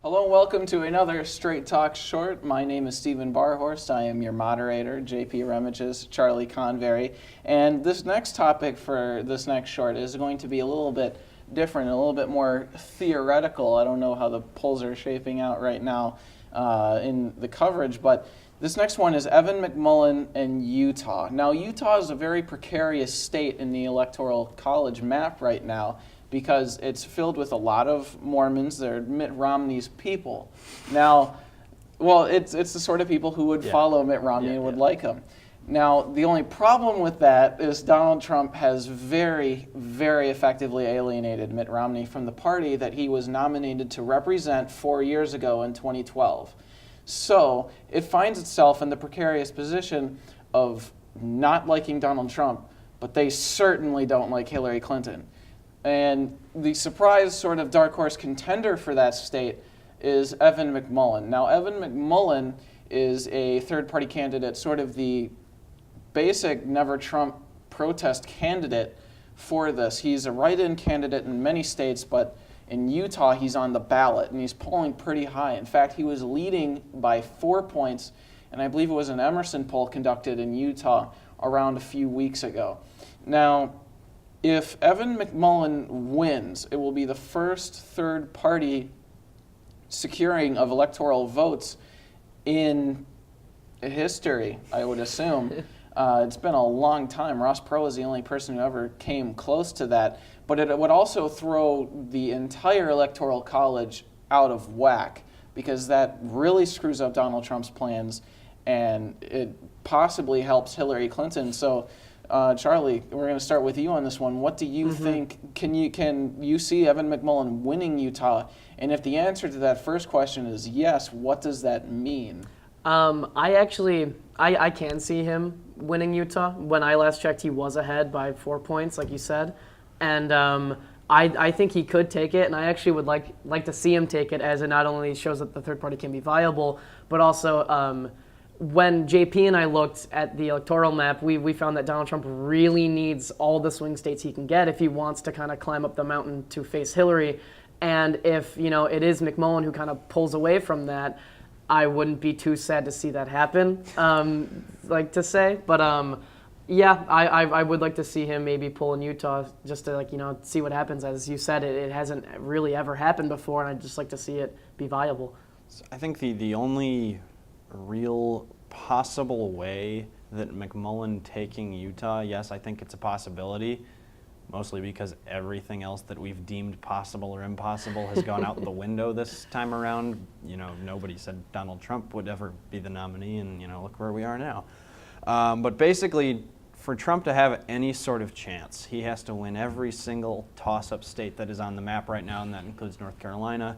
Hello and welcome to another Straight Talk Short. My name is Steven Barhorst. I am your moderator, JP Remages, Charlie Convery. And this next topic for this next short is going to be a little bit different, a little bit more theoretical. I don't know how the polls are shaping out right now in the coverage, but this next one is Evan McMullin and Utah. Now, Utah is a very precarious state in the Electoral College map right now, because it's filled with a lot of Mormons. They're Mitt Romney's people. Now, well, it's the sort of people who would follow Mitt Romney and would like him. Now, the only problem with that is Donald Trump has very, very effectively alienated Mitt Romney from the party that he was nominated to represent 4 years ago in 2012. So it finds itself in the precarious position of not liking Donald Trump, but they certainly don't like Hillary Clinton. And the surprise sort of dark horse contender for that state is Evan McMullin. Now, Evan McMullin is a third-party candidate, sort of the basic Never Trump protest candidate for this. He's a write-in candidate in many states, but in Utah, he's on the ballot, and he's polling pretty high. In fact, he was leading by 4 points, and I believe it was an Emerson poll conducted in Utah around a few weeks ago. Now, if Evan McMullin wins, it will be the first third-party securing of electoral votes in history, I would assume. It's been a long time. Ross Perot is the only person who ever came close to that. But it would also throw the entire Electoral College out of whack, because that really screws up Donald Trump's plans, and it possibly helps Hillary Clinton. So, Charlie, we're going to start with you on this one. What do you think? Can you see Evan McMullin winning Utah? And if the answer to that first question is yes, what does that mean? I can see him winning Utah. When I last checked, he was ahead by 4 points, like you said. And I think he could take it, and I actually would like to see him take it, as it not only shows that the third party can be viable, but also when JP and I looked at the electoral map, we found that Donald Trump really needs all the swing states he can get if he wants to kind of climb up the mountain to face Hillary. And if it is McMullin who kind of pulls away from that, I wouldn't be too sad to see that happen, like to say. But yeah, I would like to see him maybe pull in Utah just to see what happens. As you said, it hasn't really ever happened before, and I'd just like to see it be viable. So I think the only real possible way that McMullin taking Utah, yes, I think it's a possibility, mostly because everything else that we've deemed possible or impossible has gone out the window this time around. Nobody said Donald Trump would ever be the nominee, and look where we are now. But basically, for Trump to have any sort of chance, he has to win every single toss-up state that is on the map right now, and that includes North Carolina,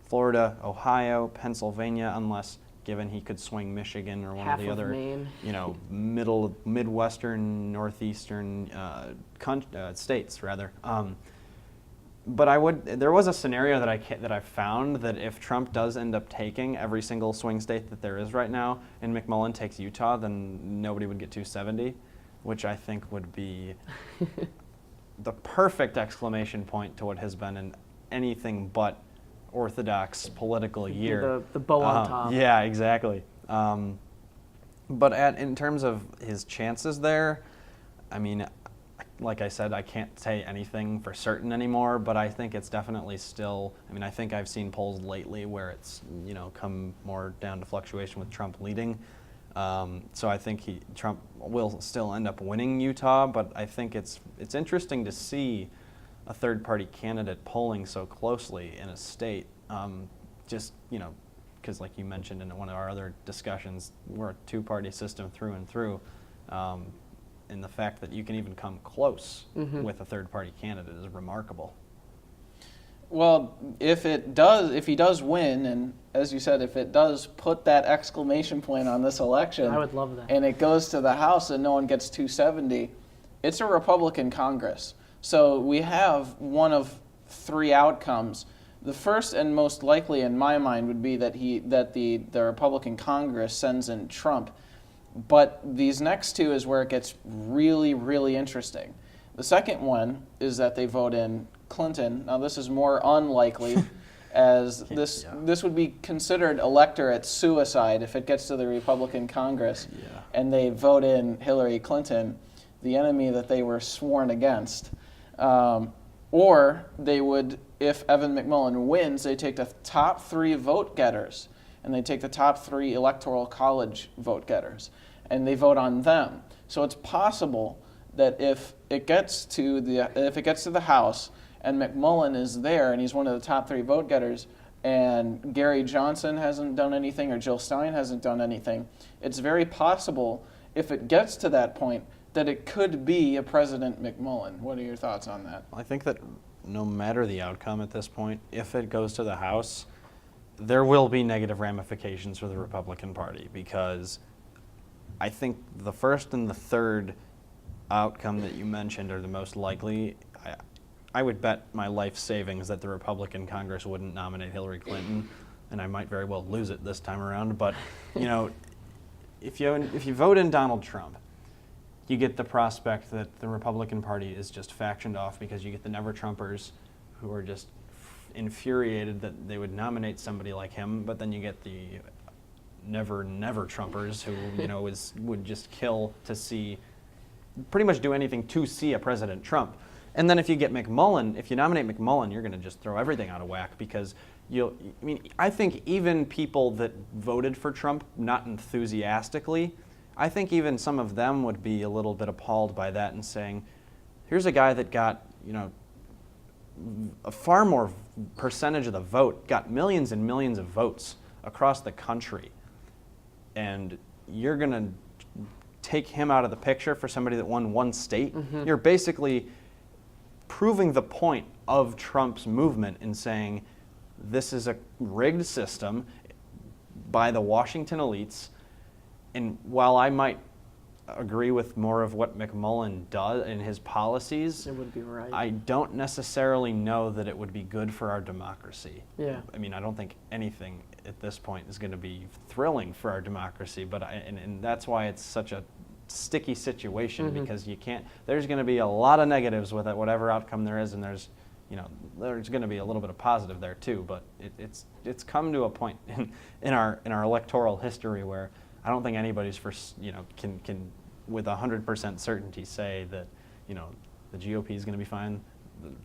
Florida, Ohio, Pennsylvania, unless given he could swing Michigan or one of the other, Maine. Midwestern, Northeastern states, rather. But there was a scenario that I found that if Trump does end up taking every single swing state that there is right now, and McMullin takes Utah, then nobody would get 270, which I think would be the perfect exclamation point to what has been an anything but orthodox political year. The bow on top. Yeah, exactly. But in terms of his chances there, I mean, like I said, I can't say anything for certain anymore, but I think it's definitely still, I think I've seen polls lately where it's, come more down to fluctuation with Trump leading. So I think Trump will still end up winning Utah, but I think it's interesting to see a third-party candidate polling so closely in a state, because like you mentioned in one of our other discussions, we're a two-party system through and through, and the fact that you can even come close with a third-party candidate is remarkable. Well, if he does win, and as you said, if it does put that exclamation point on this election, I would love that, and it goes to the House and no one gets 270, it's a Republican Congress. So we have one of three outcomes. The first and most likely in my mind would be that the Republican Congress sends in Trump. But these next two is where it gets really, really interesting. The second one is that they vote in Clinton. Now this is more unlikely, as this would be considered electorate suicide if it gets to the Republican Congress and they vote in Hillary Clinton, the enemy that they were sworn against. Or they would, if Evan McMullin wins, they take the top 3 vote getters and they take the top 3 electoral college vote getters and they vote on them. So it's possible that if it gets to the House and McMullin is there and he's one of the top 3 vote getters and Gary Johnson hasn't done anything or Jill Stein hasn't done anything, it's very possible if it gets to that point that it could be a President McMullin. What are your thoughts on that? I think that no matter the outcome at this point, if it goes to the House, there will be negative ramifications for the Republican Party, because I think the first and the third outcome that you mentioned are the most likely. I would bet my life savings that the Republican Congress wouldn't nominate Hillary Clinton, and I might very well lose it this time around. But if you vote in Donald Trump, you get the prospect that the Republican Party is just factioned off, because you get the Never-Trumpers who are just infuriated that they would nominate somebody like him, but then you get the Never-Trumpers who would just kill to see, pretty much do anything to see a President Trump. And then if you get McMullin, if you nominate McMullin, you're going to just throw everything out of whack, because I think even people that voted for Trump not enthusiastically, I think even some of them would be a little bit appalled by that and saying, here's a guy that got, a far more percentage of the vote, got millions and millions of votes across the country, and you're going to take him out of the picture for somebody that won one state. Mm-hmm. You're basically proving the point of Trump's movement in saying this is a rigged system by the Washington elites. And while I might agree with more of what McMullin does in his policies, it would be right. I don't necessarily know that it would be good for our democracy. Yeah. I don't think anything at this point is going to be thrilling for our democracy, but and that's why it's such a sticky situation, mm-hmm. because there's going to be a lot of negatives with it, whatever outcome there is, and there's going to be a little bit of positive there too, but it's come to a point in our electoral history where I don't think anybody's can with 100% certainty say that the GOP is going to be fine,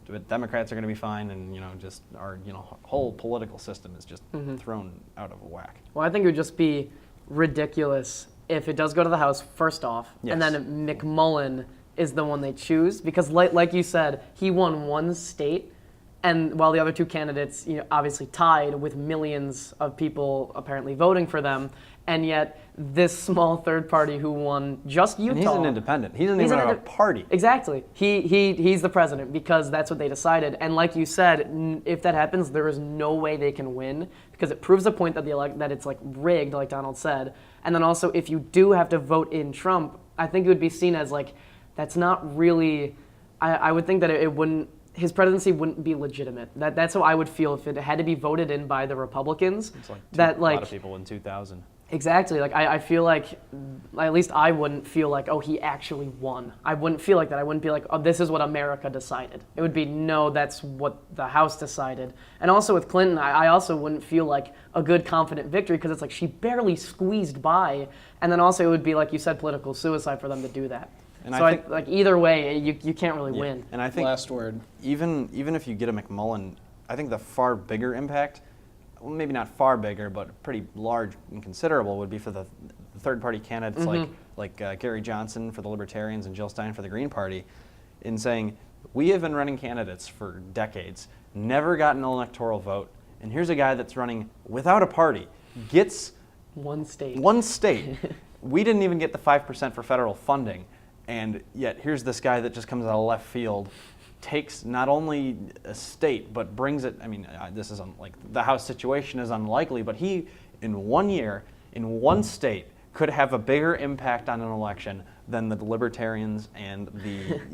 the Democrats are going to be fine, and just our whole political system is just mm-hmm. thrown out of whack. Well, I think it would just be ridiculous if it does go to the House first off, yes. and then McMullin is the one they choose, because like you said, he won one state, and while the other 2 candidates obviously tied with millions of people apparently voting for them, and yet this small third party who won just Utah. And he's an independent. He doesn't even have a party. Exactly. He's the president because that's what they decided. And like you said, if that happens, there is no way they can win, because it proves the point that that it's like rigged, like Donald said. And then also, if you do have to vote in Trump, I think it would be seen as like that's not really. I would think that it wouldn't. His presidency wouldn't be legitimate. That's how I would feel if it had to be voted in by the Republicans. It's like a lot of people in 2000. Exactly. Like I feel like, at least I wouldn't feel like, oh, he actually won. I wouldn't feel like that. I wouldn't be like, oh, this is what America decided. It would be, no, that's what the House decided. And also with Clinton, I also wouldn't feel like a good, confident victory, because it's like she barely squeezed by. And then also it would be, like you said, political suicide for them to do that. And so I think, like, either way, you can't really win. And I think last word. Even if you get a McMullin, I think the far bigger impact, well, maybe not far bigger, but pretty large and considerable, would be for the third-party candidates mm-hmm. like Gary Johnson for the Libertarians and Jill Stein for the Green Party, in saying, we have been running candidates for decades, never gotten an electoral vote, and here's a guy that's running without a party, gets one state. We didn't even get the 5% for federal funding, and yet here's this guy that just comes out of left field, takes not only a state, but brings it, this is like the House situation is unlikely, but he, in 1 year, in one state, could have a bigger impact on an election than the Libertarians and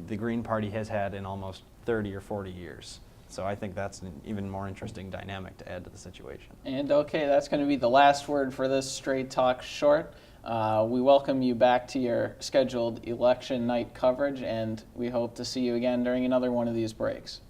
the Green Party has had in almost 30 or 40 years. So I think that's an even more interesting dynamic to add to the situation. And okay, that's going to be the last word for this Straight Talk Short. We welcome you back to your scheduled election night coverage, and we hope to see you again during another one of these breaks.